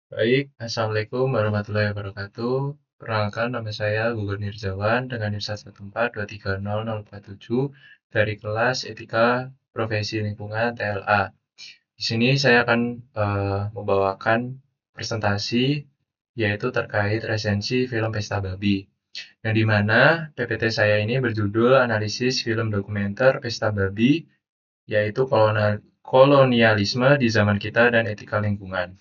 Baik, Assalamualaikum warahmatullahi wabarakatuh. Perkenalkan, nama saya Gugun Nirjawan dengan NIM 114230047 dari kelas Etika Profesi Lingkungan TLA. Di sini saya akan membawakan presentasi yaitu terkait resensi film Pesta Babi. Yang dimana PPT saya ini berjudul Analisis Film Dokumenter Pesta Babi, yaitu kolonialisme di zaman kita dan etika lingkungan.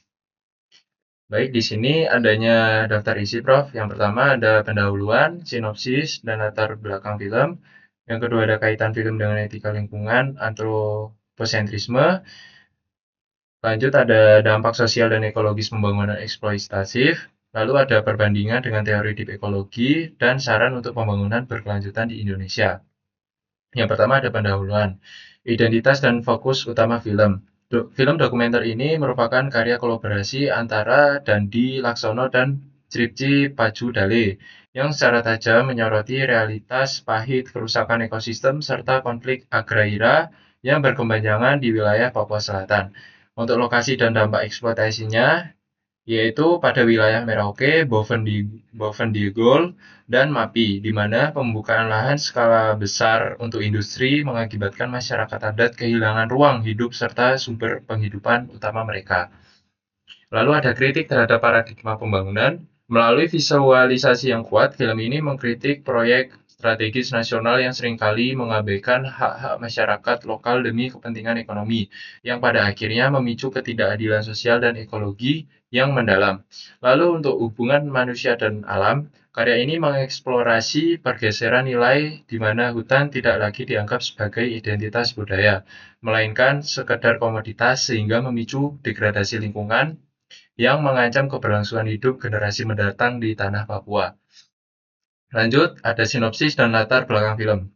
Baik, di sini adanya daftar isi, Prof. Yang pertama ada pendahuluan, sinopsis, dan latar belakang film. Yang kedua ada kaitan film dengan etika lingkungan, antroposentrisme. Lanjut ada dampak sosial dan ekologis pembangunan eksploitatif. Lalu ada perbandingan dengan teori deep ekologi dan saran untuk pembangunan berkelanjutan di Indonesia. Yang pertama ada pendahuluan, identitas dan fokus utama film. Film dokumenter ini merupakan karya kolaborasi antara Dandi Laksono dan Tripci Pajudale yang secara tajam menyoroti realitas pahit kerusakan ekosistem serta konflik agraria yang berkepanjangan di wilayah Papua Selatan. Untuk lokasi dan dampak eksploitasinya, yaitu pada wilayah Merauke, Bovendigul, dan Mapi, di mana pembukaan lahan skala besar untuk industri mengakibatkan masyarakat adat kehilangan ruang hidup serta sumber penghidupan utama mereka. Lalu ada kritik terhadap paradigma pembangunan. Melalui visualisasi yang kuat, film ini mengkritik proyek strategis nasional yang seringkali mengabaikan hak-hak masyarakat lokal demi kepentingan ekonomi, yang pada akhirnya memicu ketidakadilan sosial dan ekologi yang mendalam. Lalu untuk hubungan manusia dan alam, karya ini mengeksplorasi pergeseran nilai di mana hutan tidak lagi dianggap sebagai identitas budaya, melainkan sekedar komoditas sehingga memicu degradasi lingkungan yang mengancam keberlangsungan hidup generasi mendatang di tanah Papua. Lanjut, ada sinopsis dan latar belakang film.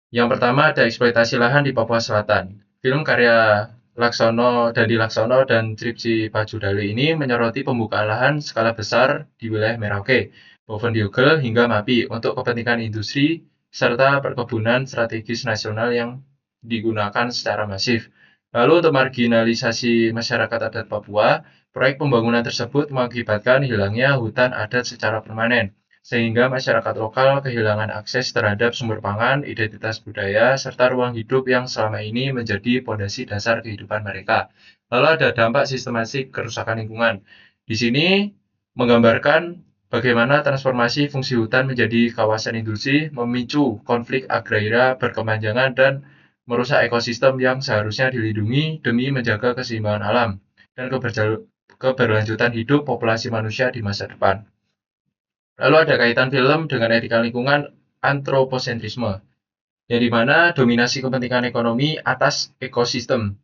Yang pertama ada eksploitasi lahan di Papua Selatan. Film karya Dandi Laksono dan Tripsi Pajudale ini menyoroti pembukaan lahan skala besar di wilayah Merauke, Bovendigul hingga Mapi untuk kepentingan industri serta perkebunan strategis nasional yang digunakan secara masif. Lalu untuk marginalisasi masyarakat adat Papua, proyek pembangunan tersebut mengakibatkan hilangnya hutan adat secara permanen, sehingga masyarakat lokal kehilangan akses terhadap sumber pangan, identitas budaya, serta ruang hidup yang selama ini menjadi fondasi dasar kehidupan mereka. Lalu ada dampak sistematik kerusakan lingkungan. Di sini menggambarkan bagaimana transformasi fungsi hutan menjadi kawasan industri memicu konflik agraria berkepanjangan dan merusak ekosistem yang seharusnya dilindungi demi menjaga keseimbangan alam dan keberlanjutan hidup populasi manusia di masa depan. Lalu ada kaitan film dengan etika lingkungan antroposentrisme, yang dimana dominasi kepentingan ekonomi atas ekosistem.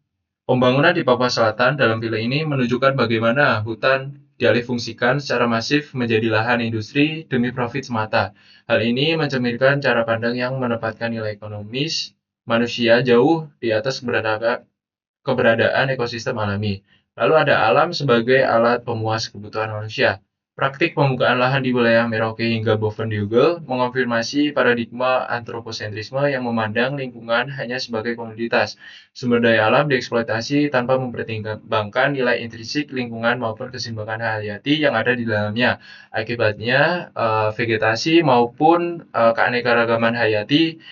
Pembangunan di Papua Selatan dalam film ini menunjukkan bagaimana hutan dialihfungsikan secara masif menjadi lahan industri demi profit semata. Hal ini mencerminkan cara pandang yang menempatkan nilai ekonomis manusia jauh di atas keberadaan ekosistem alami. Lalu ada alam sebagai alat pemuas kebutuhan manusia. Praktik pembukaan lahan di wilayah Merauke hingga Bovendigul mengonfirmasi paradigma antroposentrisme yang memandang lingkungan hanya sebagai komoditas. Sumber daya alam dieksploitasi tanpa mempertimbangkan nilai intrinsik lingkungan maupun keseimbangan hayati yang ada di dalamnya. Akibatnya, vegetasi maupun keanekaragaman hayati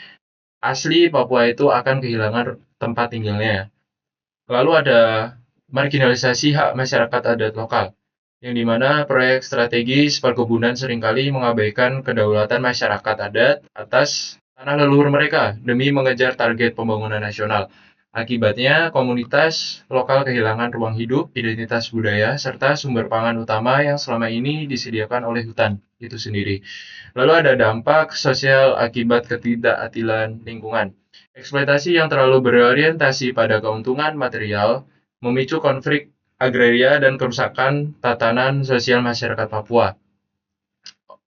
asli Papua itu akan kehilangan tempat tinggalnya. Lalu ada marginalisasi hak masyarakat adat lokal, yang dimana proyek strategis perkebunan seringkali mengabaikan kedaulatan masyarakat adat atas tanah leluhur mereka demi mengejar target pembangunan nasional. Akibatnya, komunitas lokal kehilangan ruang hidup, identitas budaya, serta sumber pangan utama yang selama ini disediakan oleh hutan itu sendiri. Lalu ada dampak sosial akibat ketidakadilan lingkungan. Eksploitasi yang terlalu berorientasi pada keuntungan material memicu konflik agraria dan kerusakan tatanan sosial masyarakat Papua.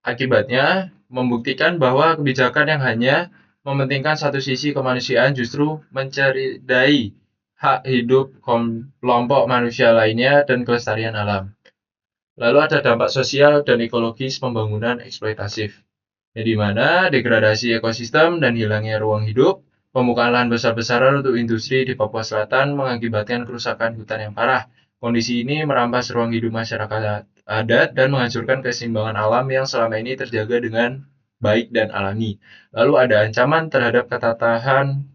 Akibatnya, membuktikan bahwa kebijakan yang hanya mementingkan satu sisi kemanusiaan justru mencederai hak hidup kelompok manusia lainnya dan kelestarian alam. Lalu ada dampak sosial dan ekologis pembangunan eksploitatif, di mana degradasi ekosistem dan hilangnya ruang hidup, pembukaan lahan besar-besaran untuk industri di Papua Selatan mengakibatkan kerusakan hutan yang parah, Kondisi ini merampas ruang hidup masyarakat adat dan menghancurkan keseimbangan alam yang selama ini terjaga dengan baik dan alami. Lalu ada ancaman terhadap ketahanan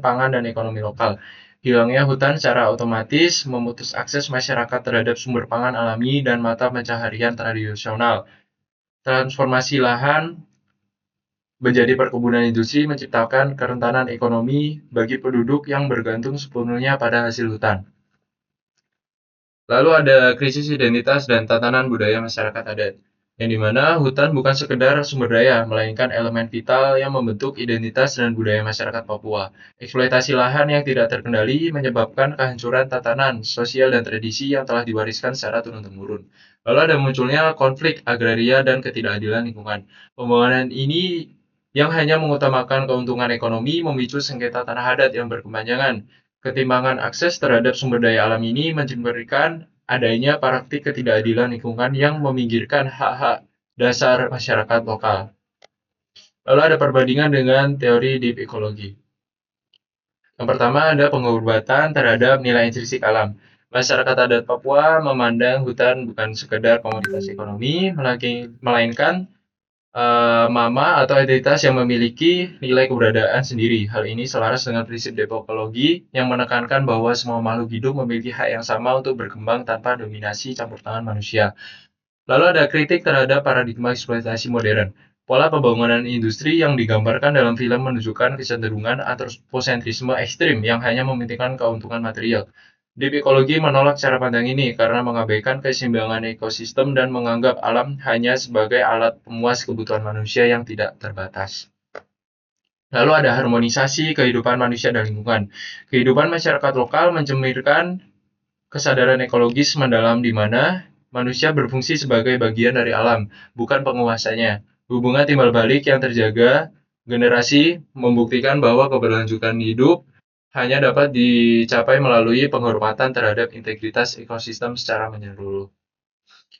pangan dan ekonomi lokal. Hilangnya hutan secara otomatis memutus akses masyarakat terhadap sumber pangan alami dan mata pencaharian tradisional. Transformasi lahan menjadi perkebunan industri menciptakan kerentanan ekonomi bagi penduduk yang bergantung sepenuhnya pada hasil hutan. Lalu ada krisis identitas dan tatanan budaya masyarakat adat, yang dimana hutan bukan sekedar sumber daya, melainkan elemen vital yang membentuk identitas dan budaya masyarakat Papua. Eksploitasi lahan yang tidak terkendali menyebabkan kehancuran tatanan, sosial, dan tradisi yang telah diwariskan secara turun-temurun. Lalu ada munculnya konflik agraria dan ketidakadilan lingkungan. Pembangunan ini yang hanya mengutamakan keuntungan ekonomi memicu sengketa tanah adat yang berkepanjangan. Ketimbangan akses terhadap sumber daya alam ini memberikan adanya praktik ketidakadilan lingkungan yang meminggirkan hak-hak dasar masyarakat lokal. Lalu ada perbandingan dengan teori deep ecology. Yang pertama ada penghormatan terhadap nilai intrinsik alam. Masyarakat adat Papua memandang hutan bukan sekedar komoditas ekonomi, melainkan mama atau entitas yang memiliki nilai keberadaan sendiri. Hal ini selaras dengan prinsip depokologi yang menekankan bahwa semua makhluk hidup memiliki hak yang sama untuk berkembang tanpa dominasi campur tangan manusia. Lalu ada kritik terhadap paradigma eksploitasi modern. Pola pembangunan industri yang digambarkan dalam film menunjukkan kecenderungan antroposentrisme ekstrim yang hanya mementingkan keuntungan material. Deep Ecology menolak cara pandang ini karena mengabaikan keseimbangan ekosistem dan menganggap alam hanya sebagai alat pemuas kebutuhan manusia yang tidak terbatas. Lalu ada harmonisasi kehidupan manusia dan lingkungan. Kehidupan masyarakat lokal mencerminkan kesadaran ekologis mendalam di mana manusia berfungsi sebagai bagian dari alam, bukan penguasanya. Hubungan timbal balik yang terjaga generasi membuktikan bahwa keberlanjutan hidup hanya dapat dicapai melalui penghormatan terhadap integritas ekosistem secara menyeluruh.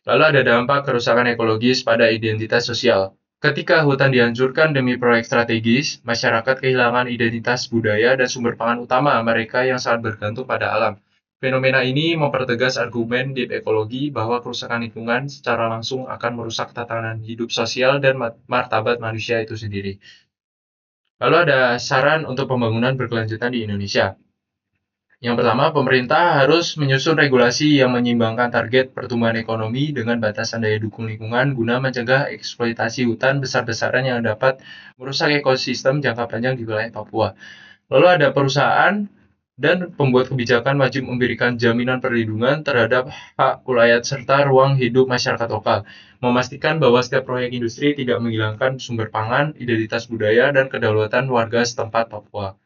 Lalu ada dampak kerusakan ekologis pada identitas sosial. Ketika hutan dihancurkan demi proyek strategis, masyarakat kehilangan identitas budaya dan sumber pangan utama mereka yang sangat bergantung pada alam. Fenomena ini mempertegas argumen deep ekologi bahwa kerusakan lingkungan secara langsung akan merusak tatanan hidup sosial dan martabat manusia itu sendiri. Lalu ada saran untuk pembangunan berkelanjutan di Indonesia. Yang pertama, pemerintah harus menyusun regulasi yang menyeimbangkan target pertumbuhan ekonomi dengan batasan daya dukung lingkungan guna mencegah eksploitasi hutan besar-besaran yang dapat merusak ekosistem jangka panjang di wilayah Papua. Lalu ada perusahaan dan pembuat kebijakan wajib memberikan jaminan perlindungan terhadap hak ulayat serta ruang hidup masyarakat lokal, memastikan bahwa setiap proyek industri tidak menghilangkan sumber pangan, identitas budaya, dan kedaulatan warga setempat Papua.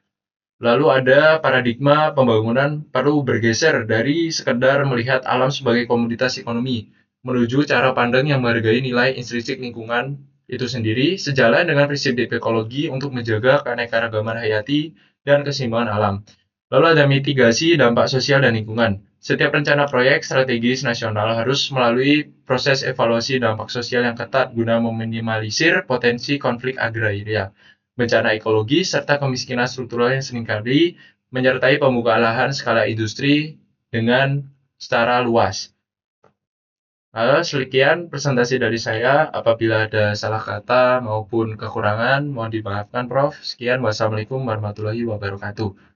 Lalu ada paradigma pembangunan perlu bergeser dari sekedar melihat alam sebagai komoditas ekonomi, menuju cara pandang yang menghargai nilai intrinsik lingkungan itu sendiri, sejalan dengan prinsip ekologi untuk menjaga keanekaragaman hayati dan keseimbangan alam. Lalu ada mitigasi dampak sosial dan lingkungan. Setiap rencana proyek strategis nasional harus melalui proses evaluasi dampak sosial yang ketat guna meminimalisir potensi konflik agraria, bencana ekologi, serta kemiskinan struktural yang seringkali menyertai pembukaan lahan skala industri dengan secara luas. Lalu sekian presentasi dari saya. Apabila ada salah kata maupun kekurangan, mohon dimaafkan Prof. Sekian, wassalamualaikum warahmatullahi wabarakatuh.